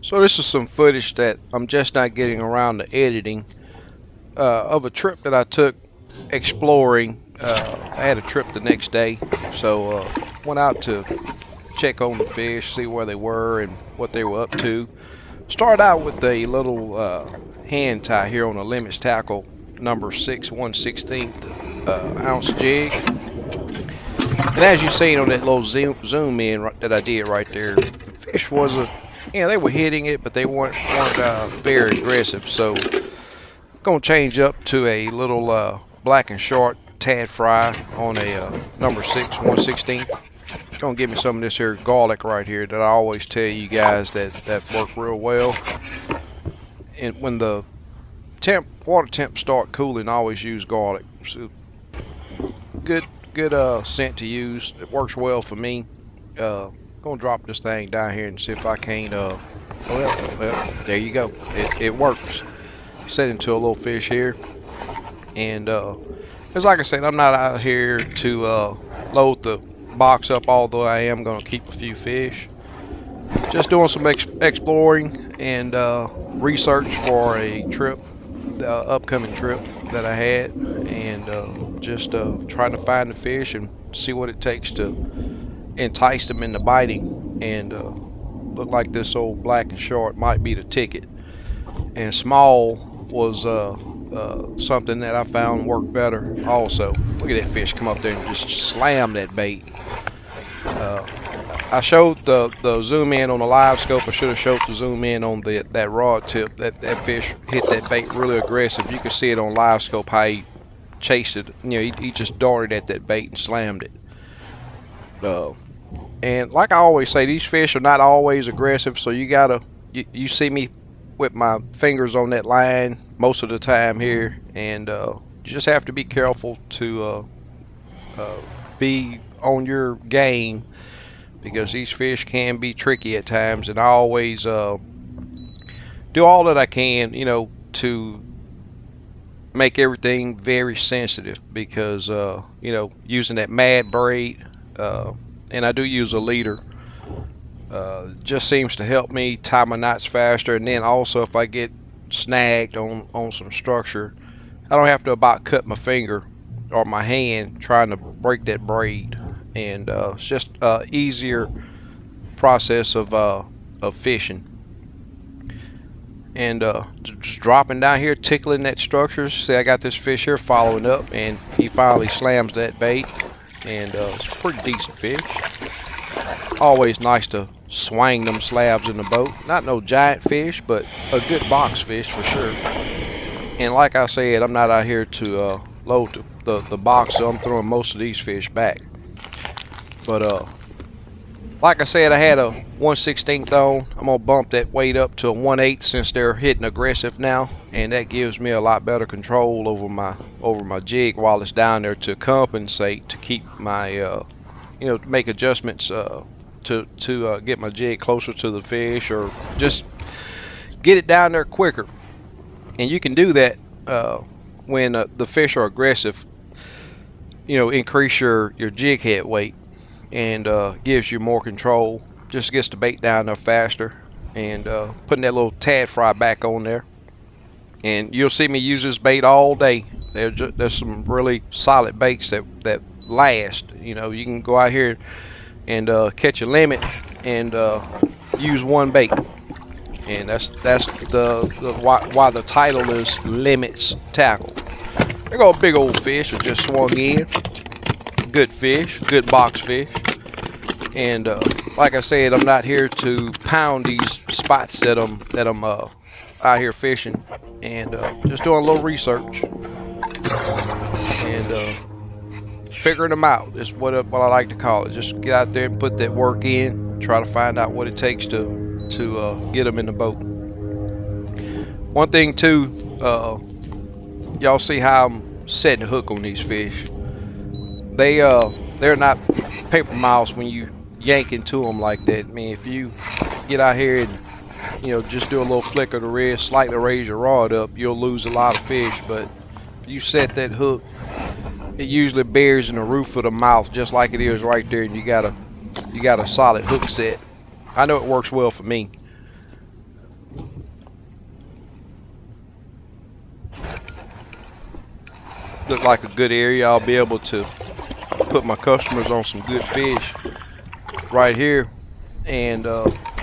So this is some footage that I'm just not getting around to editing of a trip that I took exploring. I had a trip the next day, so went out to check on the fish, see where they were and what they were up to. Started out with a little hand tie here on a limits tackle number 6 1/16 ounce jig. And as you seen on that little zoom in that I did right there, the fish was they were hitting it, but they weren't very aggressive. So gonna change up to a little black and short tad fry on a number 6 1/16. Gonna give me some of this here garlic right here that I always tell you guys that work real well. And when the water temp start cooling, I always use garlic. So good scent to use. It works well for me. Gonna drop this thing down here and see if I can't well, there you go. It works. Set into a little fish here, and as like I said, I'm not out here to load the box up, although I am gonna keep a few fish. Just doing some exploring and research for a trip, the upcoming trip that I had, and just trying to find the fish and see what it takes to entice them into biting. And look like this old black and short might be the ticket. And small was something that I found worked better also. Look at that fish come up there and just slam that bait. I showed the zoom in on the Livescope. I should have showed the zoom in on that rod tip. That fish hit that bait really aggressive. You can see it on Livescope how he chased it. He just darted at that bait and slammed it. And like I always say, these fish are not always aggressive, so you see me with my fingers on that line most of the time here, and you just have to be careful to be on your game, because these fish can be tricky at times. And I always do all that I can, to make everything very sensitive, because using that mad braid, and I do use a leader, just seems to help me tie my knots faster. And then also, if I get snagged on some structure, I don't have to about cut my finger or my hand trying to break that braid. And it's just easier process of fishing. And just dropping down here, tickling that structure. See, I got this fish here following up, and he finally slams that bait, and it's a pretty decent fish. Always nice to swing them slabs in the boat. Not no giant fish, but a good box fish for sure. And like I said, I'm not out here to load the box, so I'm throwing most of these fish back. But like I said, I had a 1/16 on. I'm gonna bump that weight up to a 1/8 since they're hitting aggressive now, and that gives me a lot better control over my jig while it's down there, to compensate, to keep my make adjustments to get my jig closer to the fish, or just get it down there quicker. And you can do that when the fish are aggressive. Increase your jig head weight, and gives you more control. Just gets the bait down there faster. And putting that little tad fry back on there, and you'll see me use this bait all day. There's some really solid baits that last. You can go out here and catch a limit and use one bait, and that's why the title is Limits Tackle. There go a big old fish that just swung in. Good fish, good box fish. And like I said, I'm not here to pound these spots that I'm out here fishing, and just doing a little research and figuring them out is what I like to call it. Just get out there and put that work in, try to find out what it takes to get them in the boat. One thing too, y'all see how I'm setting the hook on these fish. They're not paper miles when you yank into them like that. I mean, if you get out here and just do a little flick of the wrist, slightly raise your rod up, you'll lose a lot of fish. But if you set that hook, it usually bears in the roof of the mouth just like it is right there, and you got a solid hook set. I know it works well for me. look like a good area. I'll be able to put my customers on some good fish right here. And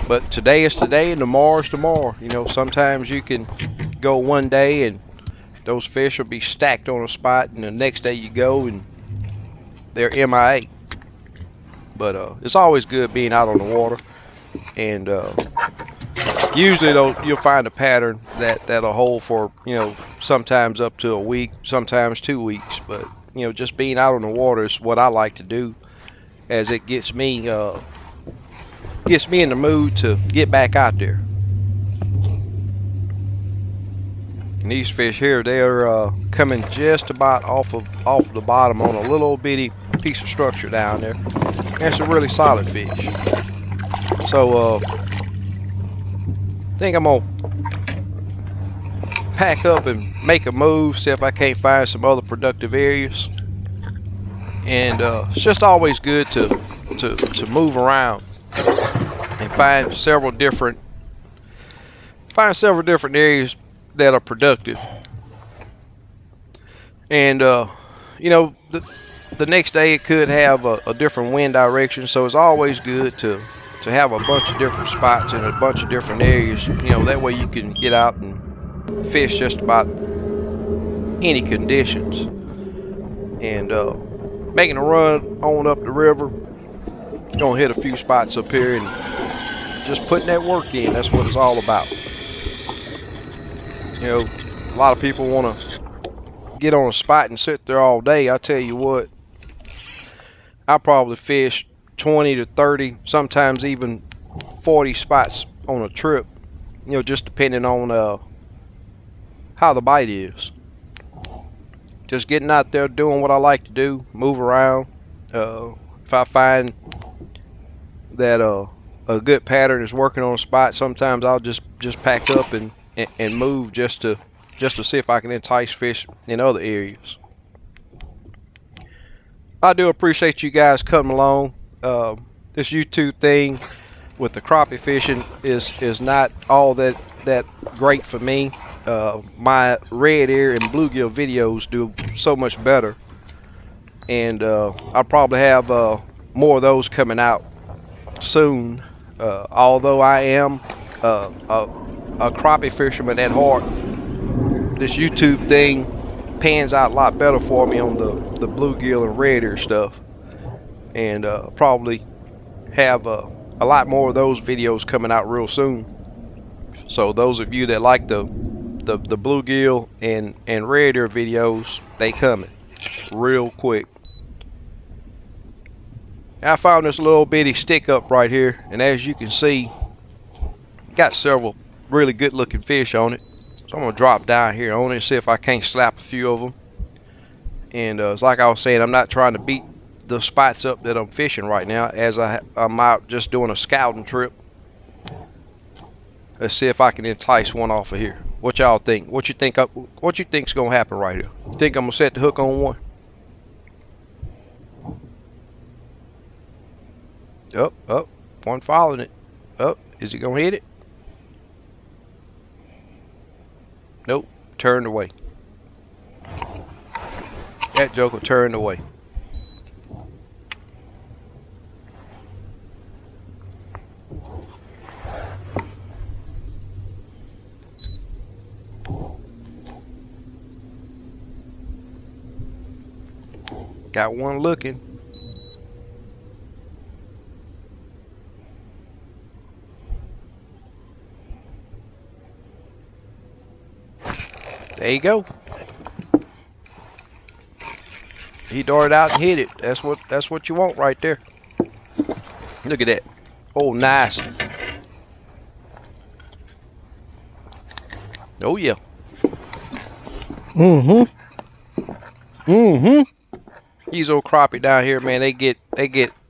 but today is today and tomorrow is tomorrow. You know, sometimes you can go one day and those fish will be stacked on a spot, and the next day you go and they're MIA. But it's always good being out on the water, and usually you'll find a pattern that'll hold for, you know, sometimes up to a week, sometimes 2 weeks. But you know, just being out on the water is what I like to do, as it gets me in the mood to get back out there. And these fish here, they're coming just about off of the bottom on a little bitty piece of structure down there. And it's a really solid fish. So I think I'm gonna pack up and make a move, see if I can't find some other productive areas. And it's just always good to move around and find several different areas that are productive. And you know, the next day it could have a different wind direction, so it's always good to have a bunch of different spots in a bunch of different areas. You know, that way you can get out and fish just about any conditions. And making a run on up the river, gonna hit a few spots up here and just putting that work in. That's what it's all about. You know, a lot of people want to get on a spot and sit there all day. I tell you what, I probably fish 20 to 30, sometimes even 40 spots on a trip, you know, just depending on how the bite is. Just getting out there doing what I like to do, move around. If I find that a good pattern is working on a spot, sometimes I'll just pack up and move just to see if I can entice fish in other areas. I do appreciate you guys coming along. This YouTube thing with the crappie fishing is not all that great for me. My red ear and bluegill videos do so much better, and I'll probably have more of those coming out soon. Although I am a crappie fisherman at heart, this YouTube thing pans out a lot better for me on the bluegill and red ear stuff, and probably have a lot more of those videos coming out real soon. So those of you that like the bluegill and red ear videos, they coming real quick. I found this little bitty stick up right here, and as you can see, got several really good looking fish on it. So I'm gonna drop down here on it and see if I can't slap a few of them. And it's like I was saying, I'm not trying to beat the spots up that I'm fishing right now, as I'm out just doing a scouting trip. Let's see if I can entice one off of here. What y'all think? What you think's gonna happen right here? You think I'm gonna set the hook on one? Up, one following it. Up, is he gonna hit it? Nope, turned away. That joker turned away. Got one looking. There you go. He darted out and hit it. That's what you want right there. Look at that. Oh, nice. Oh yeah. These old crappie down here, man, they get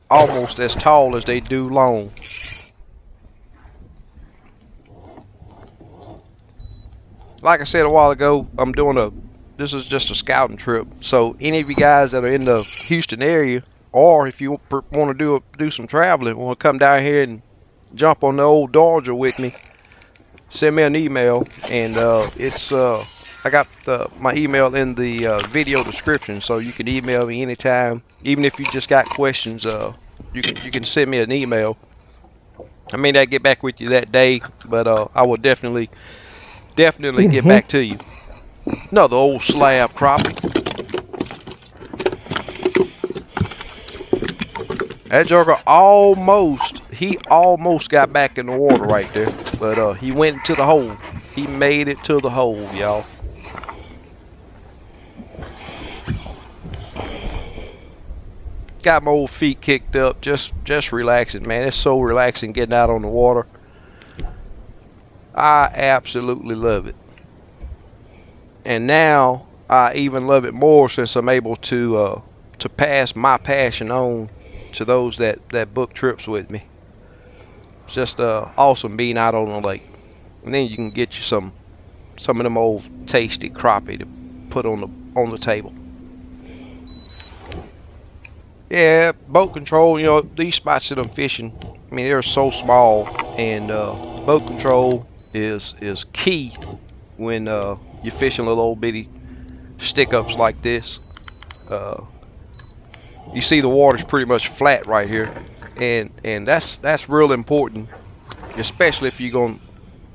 almost as tall as they do long. Like I said a while ago, this is just a scouting trip. So any of you guys that are in the Houston area, or if you want to do some traveling, want to come down here and jump on the old Dodger with me, send me an email, and it's I got my email in the video description, so you can email me anytime. Even if you just got questions, you can send me an email. I may not get back with you that day, but I will definitely get back to you. Another old slab crappie. That joker almost got back in the water right there, but he went into the hole. He made it to the hole, y'all. Got my old feet kicked up, just relaxing, man. It's so relaxing getting out on the water. I absolutely love it. And now I even love it more since I'm able to pass my passion on to those that book trips with me. It's just awesome being out on the lake. And then you can get you some of them old tasty crappie to put on the table. Yeah, boat control, you know, these spots that I'm fishing, I mean, they're so small, and boat control is key when you're fishing little old bitty stick-ups like this. You see the water's pretty much flat right here, and that's real important, especially if you're going to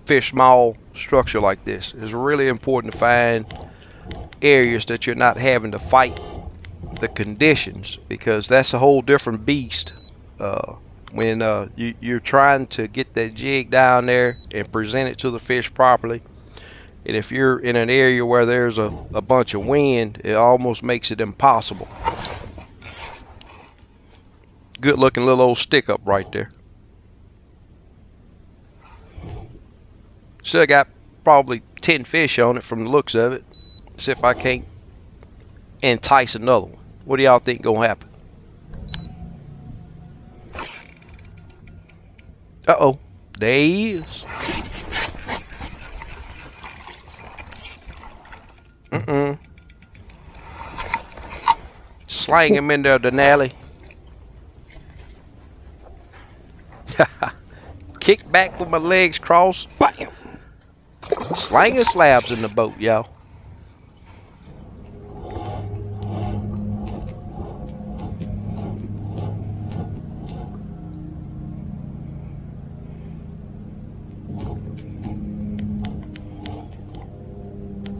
fish small structure like this. It's really important to find areas that you're not having to fight the conditions, because that's a whole different beast when you're trying to get that jig down there and present it to the fish properly. And if you're in an area where there's a bunch of wind, it almost makes it impossible. Good looking little old stick up right there. Still got probably 10 fish on it from the looks of it. See if I can't entice another one. What do y'all think gonna happen? Uh-oh, there he is. Slang him in there, Denali. Kick back with my legs crossed. Bam. Slanging slabs in the boat, y'all.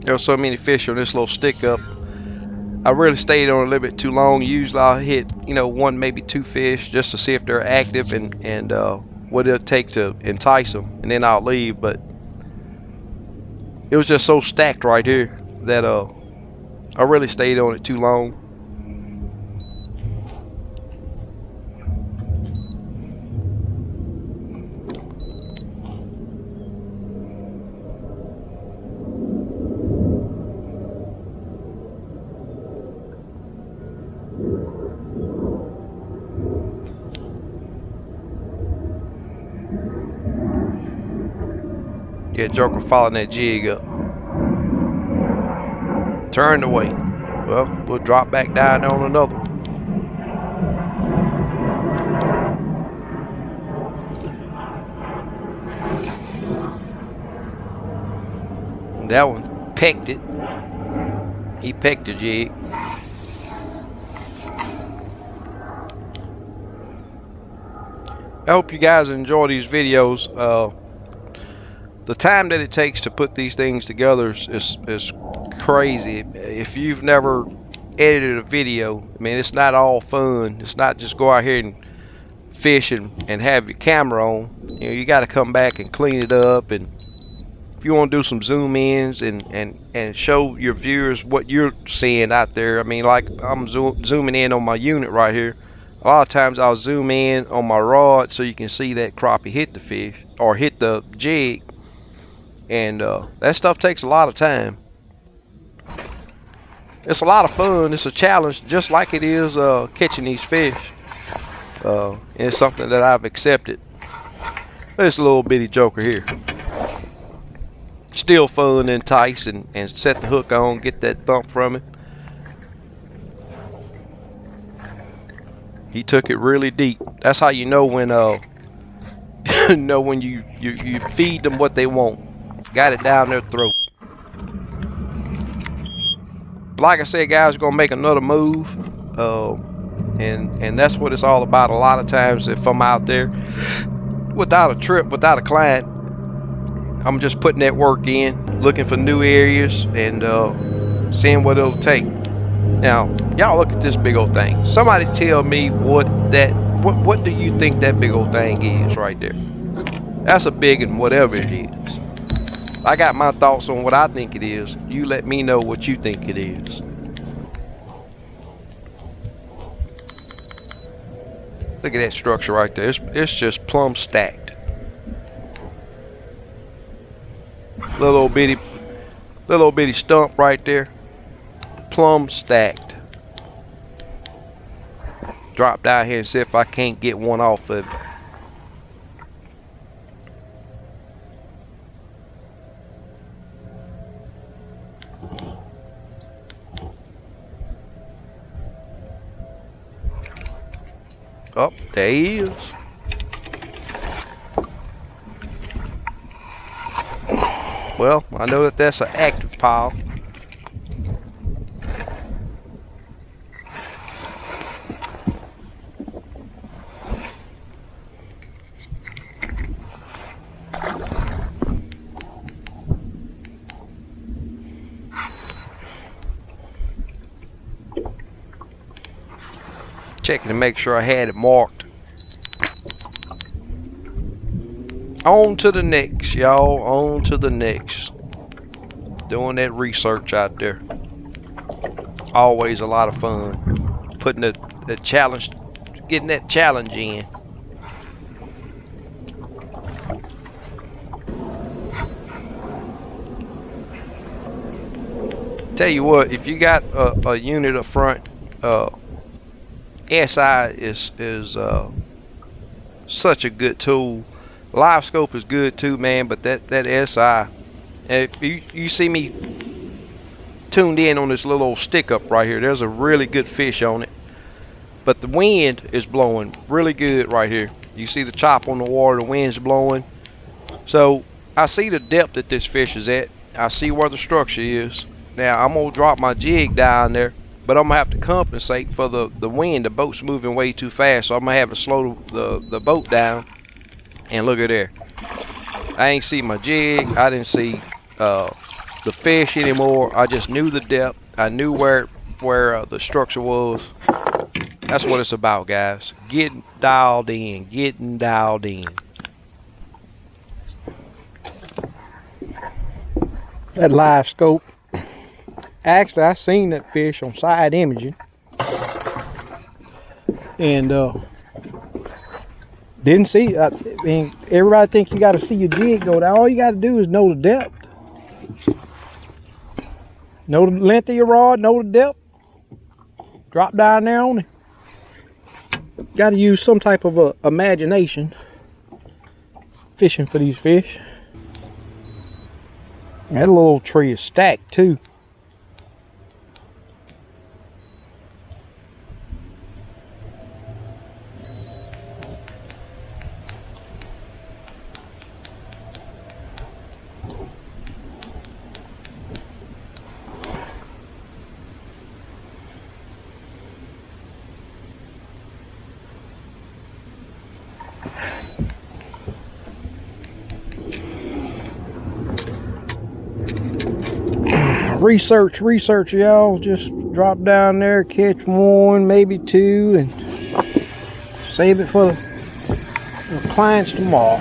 There's so many fish on this little stick up. I really stayed on a little bit too long. Usually I'll hit, you know, one, maybe two fish just to see if they're active and what it'll take to entice them, and then I'll leave. But it was just so stacked right here that I really stayed on it too long. Yeah, joker following that jig up. Turned away. Well, we'll drop back down on another one. That one pecked it. He pecked the jig. I hope you guys enjoy these videos. The time that it takes to put these things together is crazy. If you've never edited a video, I mean, it's not all fun. It's not just go out here and fish and have your camera on. You know, you got to come back and clean it up, and if you want to do some zoom ins and show your viewers what you're seeing out there. I mean, like I'm zooming in on my unit right here. A lot of times I'll zoom in on my rod so you can see that crappie hit the fish or hit the jig. And that stuff takes a lot of time. It's a lot of fun. It's a challenge, just like it is catching these fish. And it's something that I've accepted. This little bitty joker here. Still fun, entice, and set the hook on, get that thump from it. He took it really deep. That's how you know when know, when you feed them what they want, got it down their throat. Like I said, guys, we're gonna make another move, and that's what it's all about. A lot of times, if I'm out there without a trip, without a client, I'm just putting that work in, looking for new areas, and seeing what it'll take. Now, y'all look at this big old thing. Somebody tell me what do you think that big old thing is right there? That's a big one, whatever it is. I got my thoughts on what I think it is. You let me know what you think it is. Look at that structure right there. It's just plumb stacked. Little bitty stump right there. Plumb stacked. Drop down here and see if I can't get one off of it. Oh, there he is. Well, I know that that's an active pile. Checking to make sure I had it marked. On to the next, y'all. On to the next. Doing that research out there. Always a lot of fun. Putting the challenge, getting that challenge in. Tell you what, if you got a unit up front, SI is such a good tool. Livescope is good too, man, but that SI, if you see me tuned in on this little old stick up right here, there's a really good fish on it, but the wind is blowing really good right here. You see the chop on the water, the wind's blowing. So I see the depth that this fish is at. I see where the structure is. Now I'm gonna drop my jig down there, but I'm gonna have to compensate for the wind. The boat's moving way too fast, so I'm gonna have to slow the boat down. And look at there. I ain't see my jig. I didn't see the fish anymore. I just knew the depth. I knew where the structure was. That's what it's about, guys. Getting dialed in. Getting dialed in. That Livescope. Actually, I seen that fish on side imaging, and didn't see. I mean, everybody think you got to see your jig go down. All you got to do is know the depth, know the length of your rod, know the depth. Drop down there on it. Got to use some type of imagination fishing for these fish. That little tree is stacked too. Research, y'all. Just drop down there, catch one, maybe two, and save it for the clients tomorrow.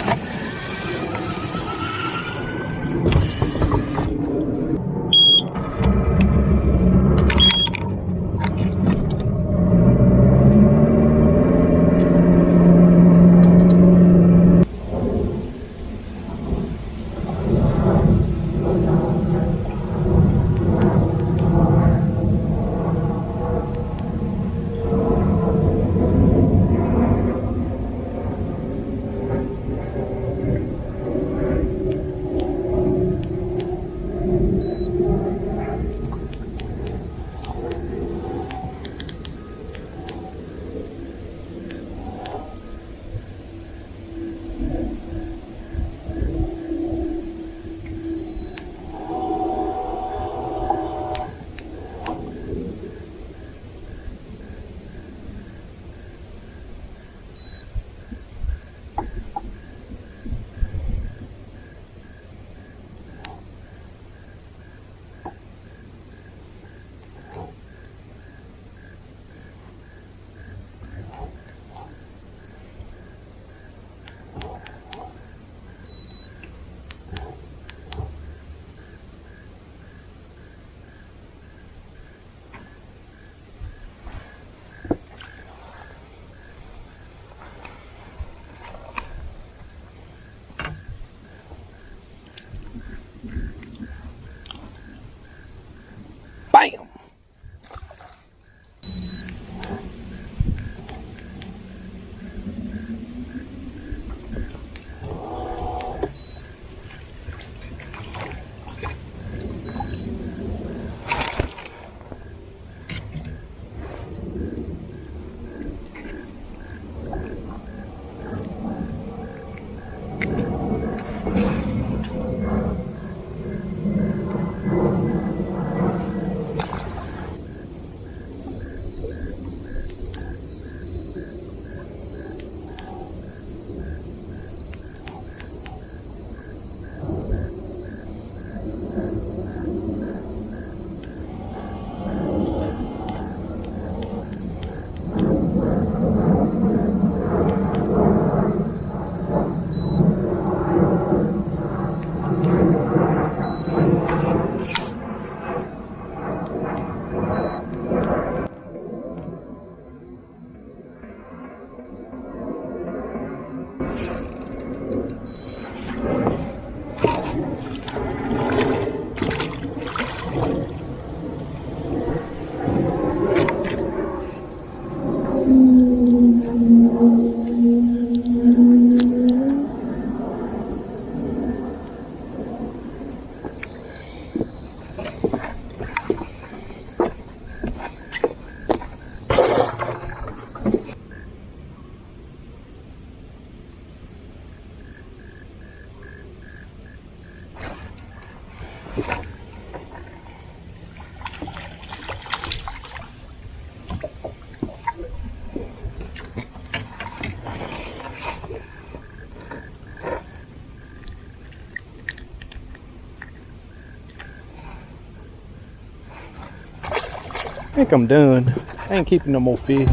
I think I'm done. I ain't keeping no more fish.